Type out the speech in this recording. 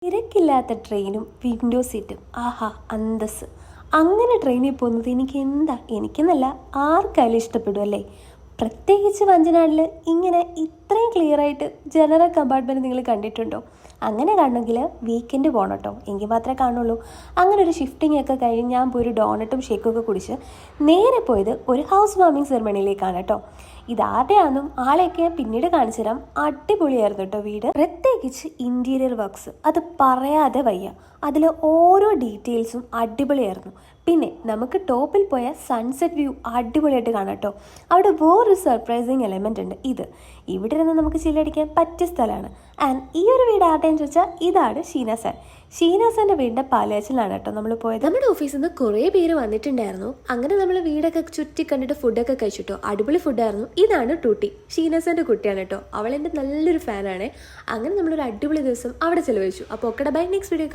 തിരക്കില്ലാത്ത ട്രെയിനും വിൻഡോ സീറ്റും ആഹാ അന്തസ്. അങ്ങനെ ട്രെയിനിൽ പോകുന്നത് എനിക്കെന്നല്ല ആർക്കായാലും ഇഷ്ടപ്പെടും അല്ലേ? പ്രത്യേകിച്ച് വഞ്ചനാടിൽ ഇങ്ങനെ ഇത്രയും ക്ലിയർ ആയിട്ട് ജനറൽ കമ്പാർട്ട്മെൻറ്റ് നിങ്ങൾ കണ്ടിട്ടുണ്ടോ? അങ്ങനെ കാണണമെങ്കിൽ വീക്കെൻഡ് പോകണം കേട്ടോ, എങ്കിൽ മാത്രമേ കാണുള്ളൂ. അങ്ങനെ ഒരു ഷിഫ്റ്റിംഗ് ഒക്കെ കഴിഞ്ഞ് ഞാൻ പോയി ഒരു ഡോണറ്റും ഷേക്കൊക്കെ കുടിച്ച് നേരെ പോയത് ഒരു ഹൗസ് വാമിംഗ് സെറമണിയിലേക്കാണ് കേട്ടോ. ഇതാരുടെയാണെന്നും ആളെയൊക്കെ പിന്നീട് കാണിച്ചു തരാം. അടിപൊളിയായിരുന്നു കേട്ടോ വീട്, പ്രത്യേകിച്ച് ഇൻറ്റീരിയർ വർക്ക്സ് അത് പറയാതെ വയ്യ. അതിൽ ഓരോ ഡീറ്റെയിൽസും അടിപൊളിയായിരുന്നു. പിന്നെ നമുക്ക് ടോപ്പിൽ പോയ സൺസെറ്റ് വ്യൂ അടിപൊളിയായിട്ട് കാണാം കേട്ടോ. അവിടെ വേറൊരു സർപ്രൈസിങ് എലമെൻ്റ് ഉണ്ട്. ഇവിടെ ഇരുന്ന് നമുക്ക് ചില്ലടിക്കാൻ പറ്റിയ സ്ഥലമാണ്. ആൻഡ് ഈ ഒരു വീട് ആരുടെയെന്ന് ചോദിച്ചാൽ ഇതാണ് ഷീനാസാൻ്റെ വീടിൻ്റെ പാലാച്ചിലാണ് കേട്ടോ നമ്മൾ പോയത്. നമ്മുടെ ഓഫീസിൽ നിന്ന് കുറേ പേര് വന്നിട്ടുണ്ടായിരുന്നു. അങ്ങനെ നമ്മൾ വീടൊക്കെ ചുറ്റി കണ്ടിട്ട് ഫുഡൊക്കെ കഴിച്ചിട്ടോ. അടിപൊളി ഫുഡായിരുന്നു. ഇതാണ് ടൂട്ടി, ഷീനാസാൻ്റെ കുട്ടിയാണ് കേട്ടോ. അവളെൻ്റെ നല്ലൊരു ഫാനാണ്. അങ്ങനെ നമ്മളൊരു അടിപൊളി ദിവസം അവിടെ ചിലവഴിച്ചു. അപ്പോൾ ഓക്കെ, ബൈ. Next video